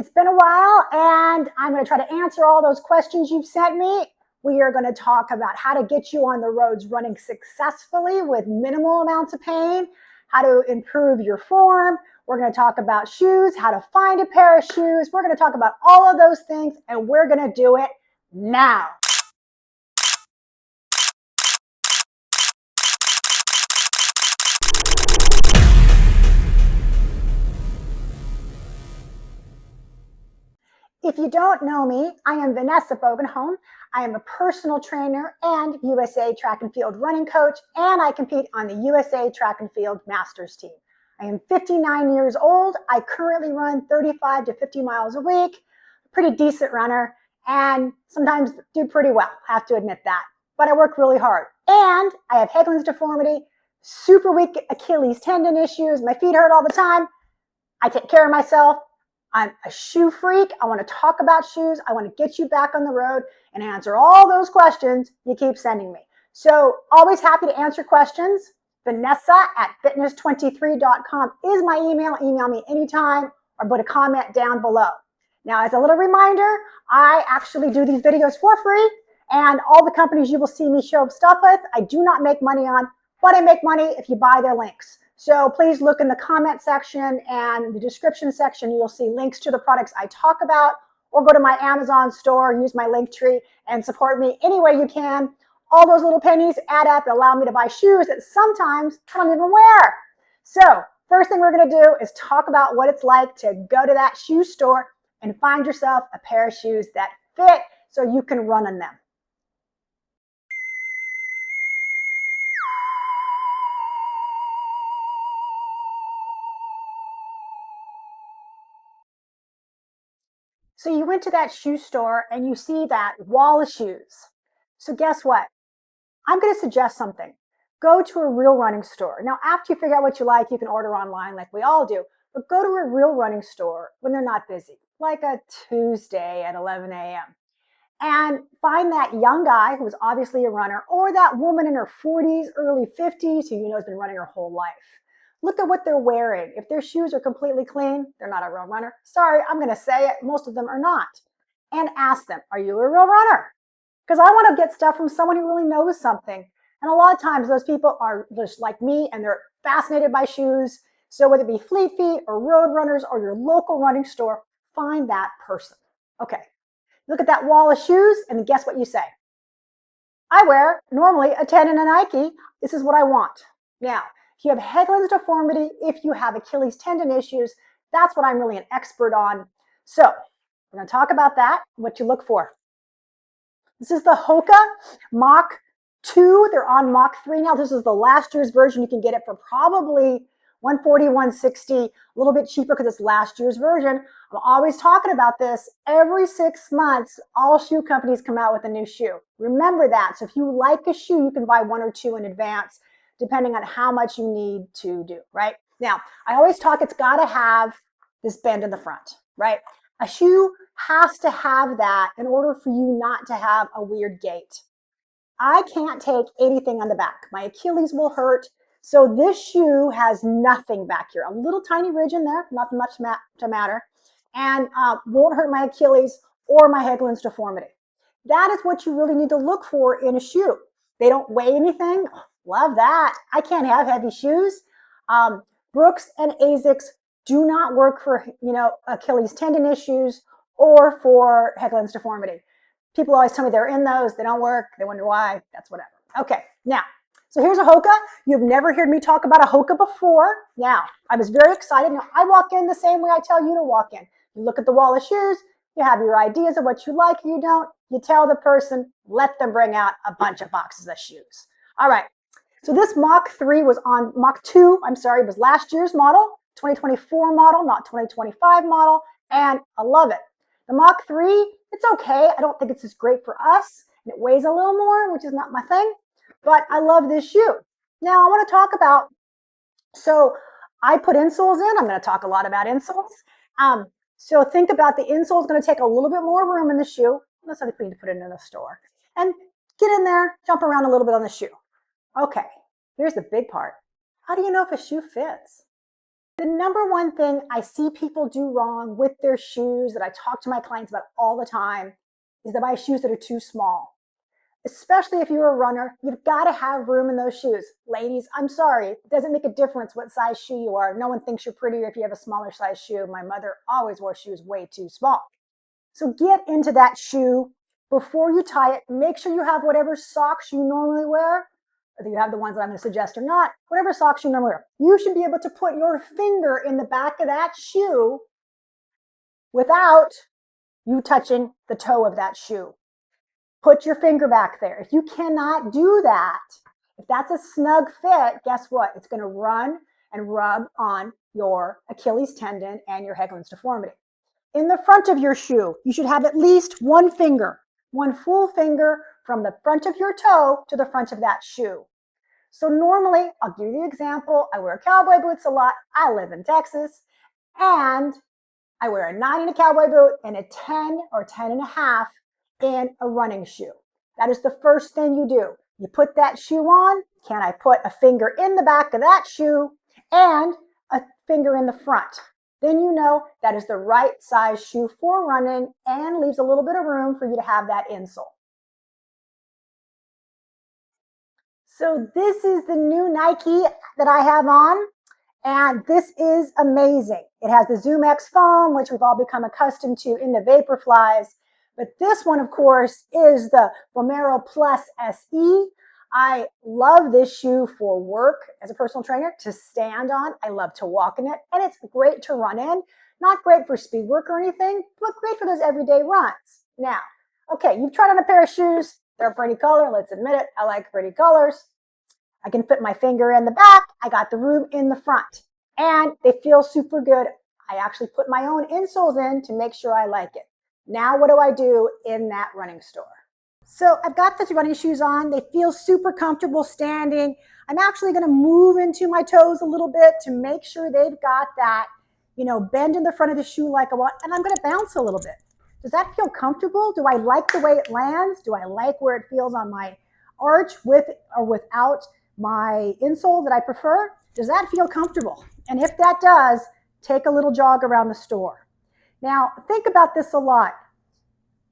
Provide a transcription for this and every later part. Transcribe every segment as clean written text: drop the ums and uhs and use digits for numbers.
It's been a while, and I'm going to try to answer all those questions you've sent me. We are going to talk about how to get you on the roads running successfully with minimal amounts of pain, how to improve your form. We're going to talk about shoes, how to find a pair of shoes. We're going to talk about all of those things, and we're going to do it now. If you don't know me, I am Vanessa Bogenholm. I am a personal trainer and USA Track and Field running coach, and I compete on the USA Track and Field Masters team. I am 59 years old. I currently run 35 to 50 miles a week, pretty decent runner, and sometimes do pretty well, have to admit that. But I work really hard. And I have Haglund's deformity, super weak Achilles tendon issues, my feet hurt all the time. I take care of myself. I'm a shoe freak. I want to talk about shoes. I want to get you back on the road and answer all those questions you keep sending me. So always happy to answer questions. Vanessa@fitness23.com is my email. Email me anytime or put a comment down below. Now, as a little reminder, I actually do these videos for free, and all the companies you will see me show stuff with, I do not make money on, but I make money if you buy their links. So please look in the comment section and the description section. You'll see links to the products I talk about, or go to my Amazon store, use my link tree, and support me any way you can. All those little pennies add up and allow me to buy shoes that sometimes I don't even wear. So first thing we're going to do is talk about what it's like to go to that shoe store and find yourself a pair of shoes that fit so you can run in them. So you went to that shoe store and you see that wall of shoes. So guess what? I'm going to suggest something. Go to a real running store. Now, after you figure out what you like, you can order online like we all do, but go to a real running store when they're not busy, like a Tuesday at 11 a.m. And find that young guy who's obviously a runner, or that woman in her 40s, early 50s who you know has been running her whole life. Look at what they're wearing. If their shoes are completely clean, they're not a real runner. Sorry, I'm going to say it. Most of them are not. And ask them, are you a real runner? Because I want to get stuff from someone who really knows something. And a lot of times those people are just like me and they're fascinated by shoes. So whether it be Fleet Feet or Road Runners or your local running store, find that person. Okay, look at that wall of shoes and guess what you say? I wear normally a Tendon and Nike. This is what I want. Now, if you have Haglund's deformity, if you have Achilles tendon issues, that's what I'm really an expert on. So we're going to talk about that, what you look for. This is the Hoka Mach 2. They're on Mach 3 now. This is the last year's version. You can get it for probably $140, $160, a little bit cheaper because it's last year's version. I'm always talking about this. Every 6 months, all shoe companies come out with a new shoe. Remember that. So if you like a shoe, you can buy one or two in advance, depending on how much you need to do, right? Now, I always talk, it's got to have this bend in the front, right? A shoe has to have that in order for you not to have a weird gait. I can't take anything on the back. My Achilles will hurt. So this shoe has nothing back here. A little tiny ridge in there, not much to matter, and won't hurt my Achilles or my Haglund's deformity. That is what you really need to look for in a shoe. They don't weigh anything. Love that. I can't have heavy shoes. Brooks and Asics do not work for, Achilles tendon issues or for Haglund's deformity. People always tell me they're in those. They don't work. They wonder why. That's whatever. Okay, now, so here's a Hoka. You've never heard me talk about a Hoka before. Now, I was very excited. Now, I walk in the same way I tell you to walk in. You look at the wall of shoes. You have your ideas of what you like or you don't. You tell the person, let them bring out a bunch of boxes of shoes. All right. So this Mach 3 was on Mach 2, was last year's model, 2024 model, not 2025 model, and I love it. The Mach 3, it's okay. I don't think it's as great for us. And it weighs a little more, which is not my thing, but I love this shoe. Now I want to talk about, so I put insoles in. I'm going to talk a lot about insoles. So think about the insole is going to take a little bit more room in the shoe. That's something we need to put it in the store. And get in there, jump around a little bit on the shoe. Okay, here's the big part. How do you know if a shoe fits? The number one thing I see people do wrong with their shoes that I talk to my clients about all the time is they buy shoes that are too small. Especially if you're a runner, you've got to have room in those shoes. Ladies, I'm sorry, it doesn't make a difference what size shoe you are. No one thinks you're prettier if you have a smaller size shoe. My mother always wore shoes way too small. So get into that shoe before you tie it. Make sure you have whatever socks you normally wear, whether you have the ones that I'm going to suggest or not, whatever socks you normally wear. You should be able to put your finger in the back of that shoe without you touching the toe of that shoe. Put your finger back there. If you cannot do that, if that's a snug fit, guess what? It's going to run and rub on your Achilles tendon and your Haglund's deformity. In the front of your shoe, you should have at least one finger, one full finger from the front of your toe to the front of that shoe. So normally, I'll give you the example. I wear cowboy boots a lot. I live in Texas, and I wear a 9 in a cowboy boot and a 10 or 10 and a half in a running shoe. That is the first thing you do. You put that shoe on. Can I put a finger in the back of that shoe and a finger in the front? Then you know that is the right size shoe for running and leaves a little bit of room for you to have that insole. So this is the new Nike that I have on, and this is amazing. It has the Zoom X foam, which we've all become accustomed to in the Vaporflies. But this one, of course, is the Vomero Plus SE. I love this shoe for work as a personal trainer, to stand on. I love to walk in it, and it's great to run in. Not great for speed work or anything, but great for those everyday runs. Now, okay, you've tried on a pair of shoes. They're a pretty color. Let's admit it. I like pretty colors. I can fit my finger in the back. I got the room in the front, and they feel super good. I actually put my own insoles in to make sure I like it. Now, what do I do in that running store? So I've got the running shoes on. They feel super comfortable standing. I'm actually going to move into my toes a little bit to make sure they've got that, bend in the front of the shoe like I want, and I'm going to bounce a little bit. Does that feel comfortable? Do I like the way it lands? Do I like where it feels on my arch with or without my insole that I prefer? Does that feel comfortable? And if that does, take a little jog around the store. Now, think about this a lot.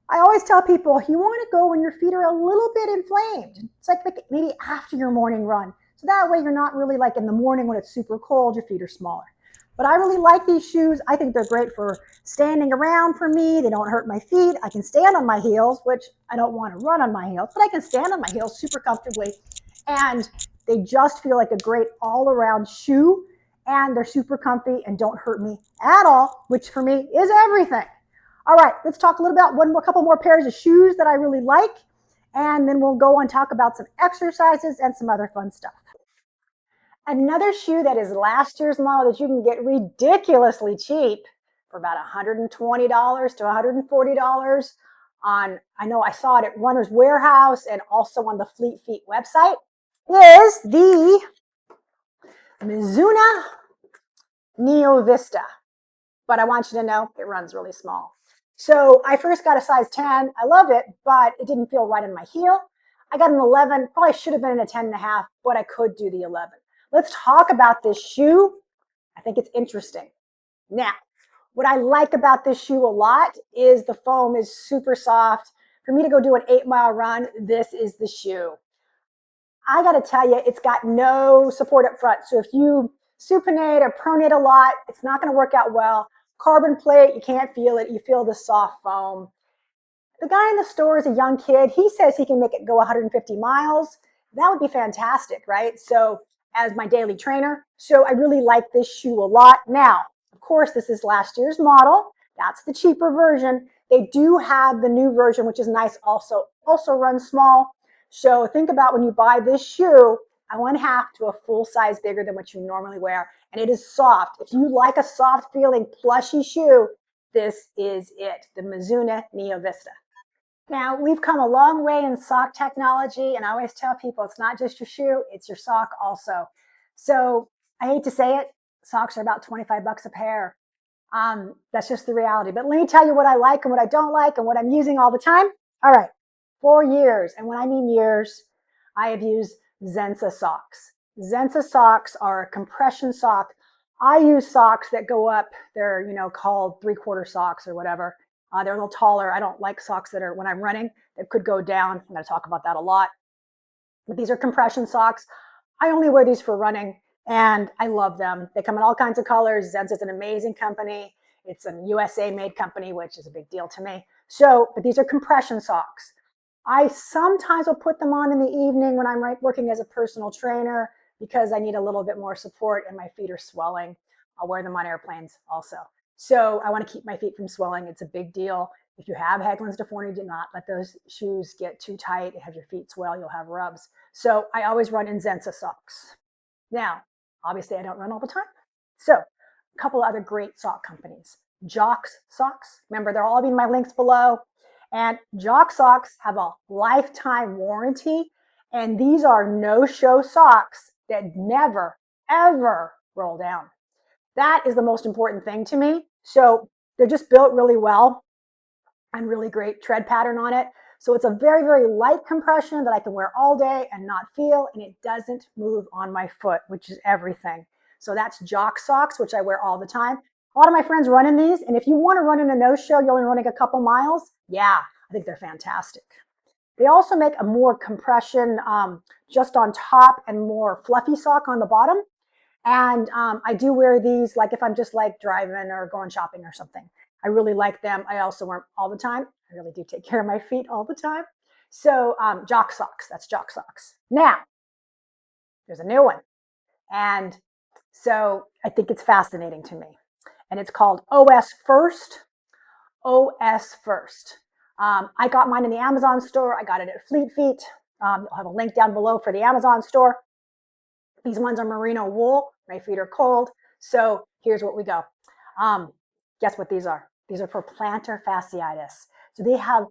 I always tell people, you want to go when your feet are a little bit inflamed. It's like maybe after your morning run. So that way you're not really like in the morning when it's super cold, your feet are smaller. But I really like these shoes. I think they're great for standing around for me. They don't hurt my feet. I can stand on my heels, which I don't want to run on my heels, but I can stand on my heels super comfortably. And they just feel like a great all-around shoe. And they're super comfy and don't hurt me at all, which for me is everything. All right, let's talk a little about a couple more pairs of shoes that I really like, and then we'll go and talk about some exercises and some other fun stuff. Another shoe that is last year's model that you can get ridiculously cheap for about $120 to $140 on, I know I saw it at Runner's Warehouse and also on the Fleet Feet website, is the Mizuno Neo Vista. But I want you to know it runs really small. So I first got a size 10. I love it, but it didn't feel right in my heel. I got an 11. Probably should have been in a 10 and a half, but I could do the 11. Let's talk about this shoe. I think it's interesting. Now, what I like about this shoe a lot is the foam is super soft. For me to go do an 8-mile run, this is the shoe. I got to tell you, it's got no support up front. So if you supinate or pronate a lot, it's not going to work out well. Carbon plate, you can't feel it. You feel the soft foam. The guy in the store is a young kid. He says he can make it go 150 miles. That would be fantastic, right? So as my daily trainer. So I really like this shoe a lot. Now, of course, this is last year's model. That's the cheaper version. They do have the new version, which is nice also runs small. So think about when you buy this shoe, a 1/2 to a full size bigger than what you normally wear. And it is soft. If you like a soft feeling plushy shoe, this is it, the Mizuno Neo Vista. Now, we've come a long way in sock technology, and I always tell people it's not just your shoe, it's your sock also. So I hate to say it, socks are about 25 bucks a pair. That's just the reality. But let me tell you what I like and what I don't like and what I'm using all the time. All right, 4 years, and when I mean years, I have used Zensa socks. Zensa socks are a compression sock. I use socks that go up. They're, called 3/4 socks or whatever. They're a little taller. I don't like socks that are, when I'm running, that could go down. I'm going to talk about that a lot. But these are compression socks. I only wear these for running, and I love them. They come in all kinds of colors. Zense is an amazing company. It's a USA made company, which is a big deal to me. So, but these are compression socks. I sometimes will put them on in the evening when I'm working as a personal trainer because I need a little bit more support and my feet are swelling. I'll wear them on airplanes also. So I want to keep my feet from swelling. It's a big deal. If you have Haglund's deformity, do not let those shoes get too tight and have your feet swell. You'll have rubs. So I always run in Zense socks. Now, obviously I don't run all the time. So a couple of other great sock companies. Jock's socks. Remember, they're all in my links below. And Jock socks have a lifetime warranty. And these are no-show socks that never, ever roll down. That is the most important thing to me. So they're just built really well and really great tread pattern on it. So it's a very, very light compression that I can wear all day and not feel, and it doesn't move on my foot, which is everything. So that's Jock socks, which I wear all the time. A lot of my friends run in these, and if you want to run in a no-show, you're only running a couple miles, yeah, I think they're fantastic. They also make a more compression just on top and more fluffy sock on the bottom. And I do wear these like if I'm just like driving or going shopping or something. I really like them. I also wear them all the time. I really do take care of my feet all the time. So Jock socks, that's Jock socks. Now, there's a new one. And so I think it's fascinating to me. And it's called OS First. OS First. I got mine in the Amazon store. I got it at Fleet Feet. I'll have a link down below for the Amazon store. These ones are merino wool. My feet are cold. So here's what we go. Guess what these are? These are for plantar fasciitis. So they have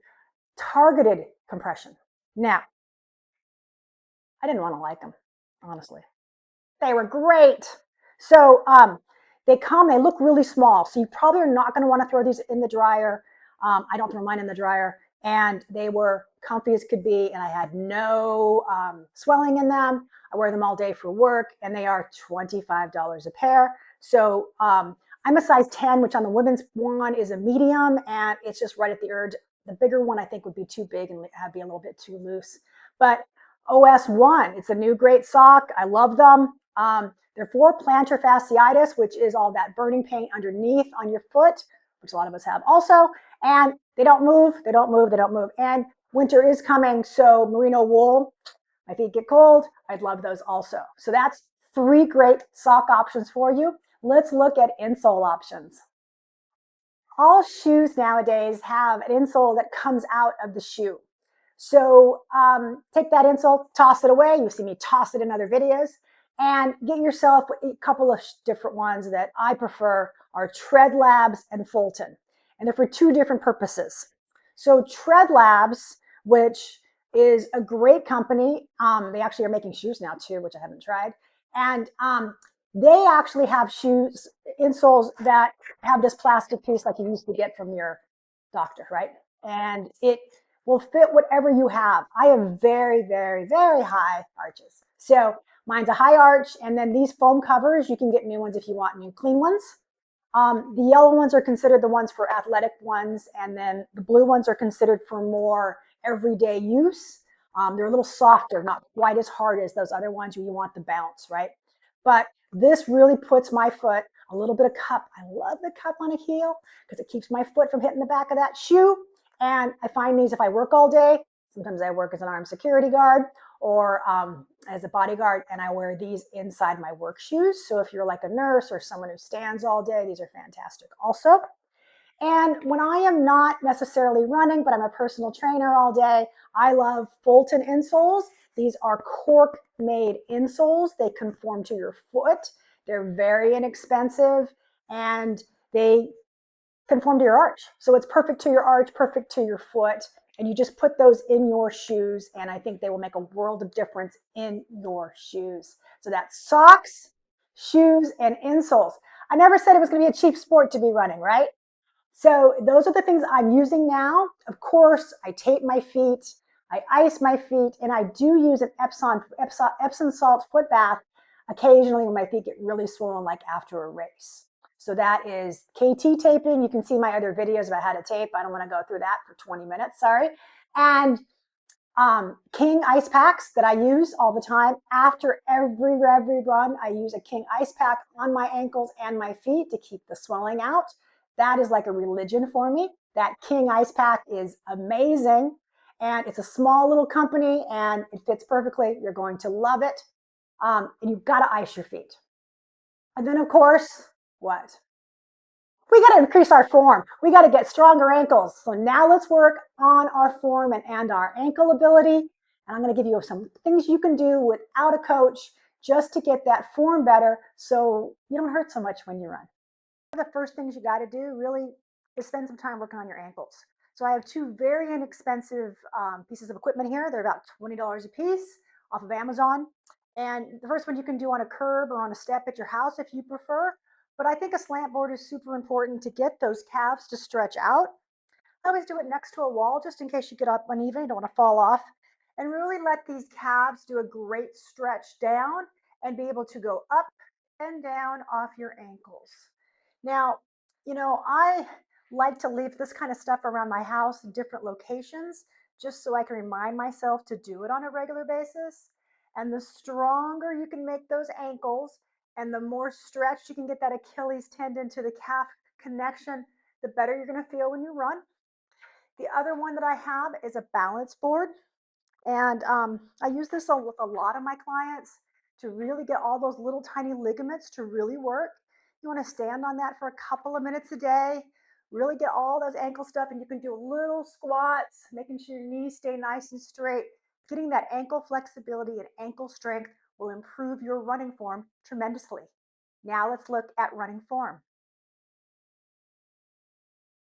targeted compression. Now, I didn't want to like them, honestly. They were great. So they look really small. So you probably are not going to want to throw these in the dryer. I don't throw mine in the dryer. And they were comfy as could be. And I had no swelling in them. I wear them all day for work. And they are $25 a pair. So I'm a size 10, which on the women's one is a medium. And it's just right at the edge. The bigger one I think would be too big and be a little bit too loose. But OS1, it's a new great sock. I love them. They're for plantar fasciitis, which is all that burning pain underneath on your foot, which a lot of us have also. And they don't move, they don't move, they don't move. And winter is coming, so merino wool, my feet get cold. I'd love those also. So that's 3 great sock options for you. Let's look at insole options. All shoes nowadays have an insole that comes out of the shoe. So take that insole, toss it away. You see me toss it in other videos. And get yourself a couple of different ones that I prefer are Tread Labs and Fulton. And they're for 2 different purposes. So Tread Labs, which is a great company. They actually are making shoes now too, which I haven't tried. And they actually have shoes, insoles that have this plastic piece like you used to get from your doctor, right? And it will fit whatever you have. I have very, very, very high arches. So mine's a high arch, and then these foam covers, you can get new ones if you want new clean ones. The yellow ones are considered the ones for athletic ones, and then the blue ones are considered for more everyday use. They're a little softer, not quite as hard as those other ones where you want the bounce, right? But this really puts my foot, a little bit of cup. I love the cup on a heel because it keeps my foot from hitting the back of that shoe. And I find these if I work all day. Sometimes I work as an armed security guard or as a bodyguard, and I wear these inside my work shoes. So if you're like a nurse or someone who stands all day, these are fantastic also. And when I am not necessarily running, but I'm a personal trainer all day, I love Fulton insoles. These are cork-made insoles. They conform to your foot. They're very inexpensive, and they conform to your arch. So it's perfect to your arch, perfect to your foot. And you just put those in your shoes, and I think they will make a world of difference in your shoes. So that's socks, shoes, and insoles. I never said it was going to be a cheap sport to be running, right? So those are the things I'm using now. Of course, I tape my feet, I ice my feet, and I do use an Epsom salt foot bath occasionally when my feet get really swollen, like after a race. So that is KT taping. You can see my other videos about how to tape. I don't want to go through that for 20 minutes, sorry. And King ice packs that I use all the time. After every run, I use a King ice pack on my ankles and my feet to keep the swelling out. That is like a religion for me. That King ice pack is amazing. And it's a small little company and it fits perfectly. You're going to love it. And you've got to ice your feet. And then, of course, what? We got to increase our form. We got to get stronger ankles. So now let's work on our form and our ankle ability. And I'm going to give you some things you can do without a coach just to get that form better so you don't hurt so much when you run. The first things you got to do really is spend some time working on your ankles. So I have two very inexpensive pieces of equipment here. They're about $20 a piece off of Amazon. And the first one you can do on a curb or on a step at your house if you prefer. But I think a slant board is super important to get those calves to stretch out. I always do it next to a wall just in case you get up uneven, you don't want to fall off. And really let these calves do a great stretch down and be able to go up and down off your ankles. Now, I like to leave this kind of stuff around my house in different locations just so I can remind myself to do it on a regular basis. And the stronger you can make those ankles and the more stretched you can get that Achilles tendon to the calf connection, the better you're going to feel when you run. The other one that I have is a balance board. And I use this with a lot of my clients to really get all those little tiny ligaments to really work. You want to stand on that for a couple of minutes a day, really get all those ankle stuff, and you can do little squats, making sure your knees stay nice and straight. Getting that ankle flexibility and ankle strength will improve your running form tremendously. Now let's look at running form.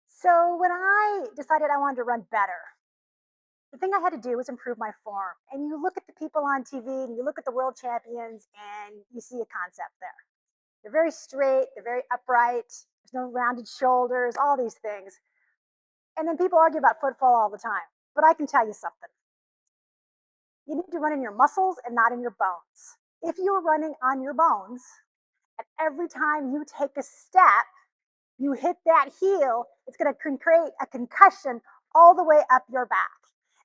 So when I decided I wanted to run better, the thing I had to do was improve my form. And you look at the people on TV and you look at the world champions and you see a concept there. They're very straight, they're very upright, there's no rounded shoulders, all these things. And then people argue about footfall all the time. But I can tell you something. You need to run in your muscles and not in your bones. If you're running on your bones, and every time you take a step, you hit that heel, it's going to create a concussion all the way up your back.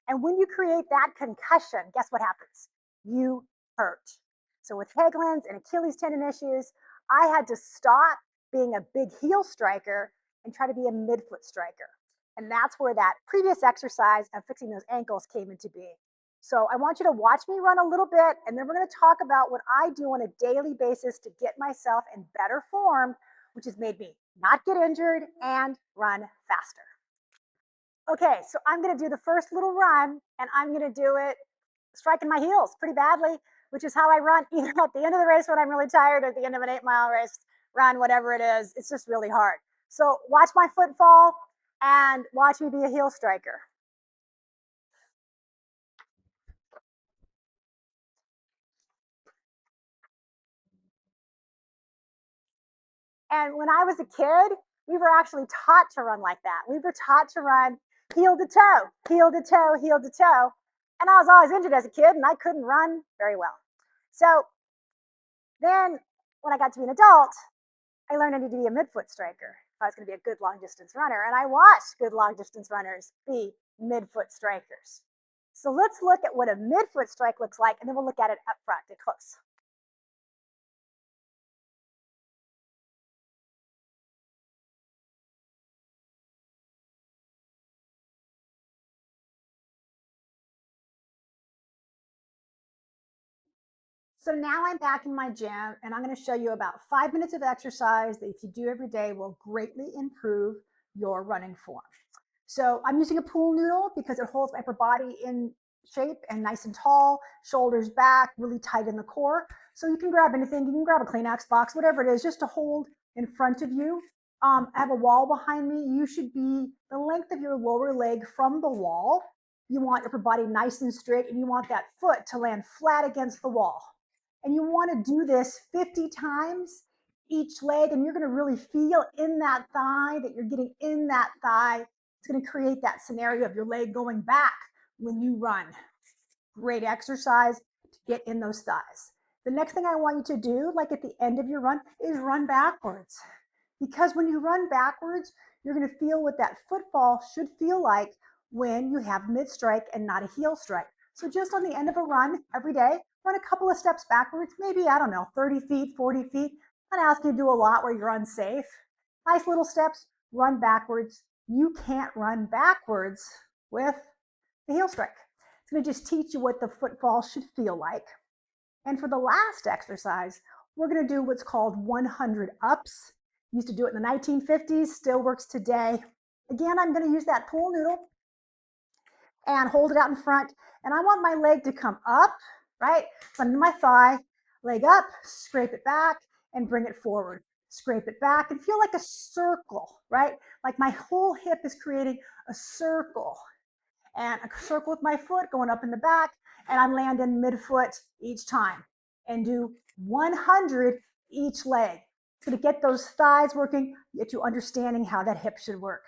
And when you create that concussion, guess what happens? You hurt. So with Haglund's and Achilles tendon issues, I had to stop being a big heel striker and try to be a midfoot striker. And that's where that previous exercise of fixing those ankles came into being. So I want you to watch me run a little bit, and then we're going to talk about what I do on a daily basis to get myself in better form, which has made me not get injured and run faster. Okay, so I'm going to do the first little run, and I'm going to do it striking my heels pretty badly, which is how I run either at the end of the race when I'm really tired or at the end of an 8-mile race run, whatever it is. It's just really hard. So watch my foot fall and watch me be a heel striker. And when I was a kid, we were actually taught to run like that. We were taught to run heel to toe, heel to toe, heel to toe. And I was always injured as a kid and I couldn't run very well. So then when I got to be an adult, I learned I needed to be a midfoot striker if I was going to be a good long distance runner. And I watched good long distance runners be midfoot strikers. So let's look at what a midfoot strike looks like, and then we'll look at it up front and close. So now I'm back in my gym and I'm going to show you about 5 minutes of exercise that if you do every day will greatly improve your running form. So I'm using a pool noodle because it holds my upper body in shape and nice and tall, shoulders back, really tight in the core. So you can grab anything, you can grab a Kleenex box, whatever it is, just to hold in front of you. I have a wall behind me. You should be the length of your lower leg from the wall. You want your upper body nice and straight and you want that foot to land flat against the wall. And you want to do this 50 times each leg, and you're going to really feel in that thigh that you're getting in that thigh. It's going to create that scenario of your leg going back when you run. Great exercise to get in those thighs. The next thing I want you to do, like at the end of your run, is run backwards. Because when you run backwards, you're going to feel what that footfall should feel like when you have mid strike and not a heel strike. So just on the end of a run every day, run a couple of steps backwards, maybe, I don't know, 30 feet, 40 feet. I'm not asking you to do a lot where you're unsafe. Nice little steps, run backwards. You can't run backwards with the heel strike. It's going to just teach you what the footfall should feel like. And for the last exercise, we're going to do what's called 100 ups. Used to do it in the 1950s, still works today. Again, I'm going to use that pool noodle and hold it out in front. And I want my leg to come up, right? Under my thigh, leg up, scrape it back, and bring it forward. Scrape it back and feel like a circle, right? Like my whole hip is creating a circle. And a circle with my foot going up in the back, and I'm landing midfoot each time. And do 100 each leg. It's going to get those thighs working, get you understanding how that hip should work.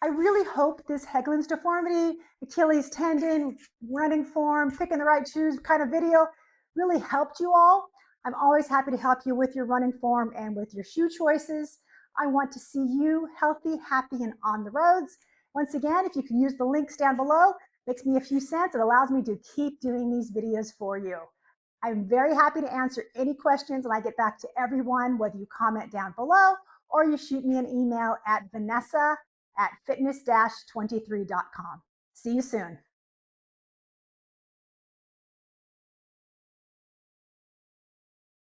I really hope this Haglund's deformity, Achilles tendon, running form, picking the right shoes kind of video really helped you all. I'm always happy to help you with your running form and with your shoe choices. I want to see you healthy, happy, and on the roads. Once again, if you can use the links down below, makes me a few cents. It allows me to keep doing these videos for you. I'm very happy to answer any questions, and I get back to everyone, whether you comment down below or you shoot me an email at vanessa@fitness-23.com. See you soon.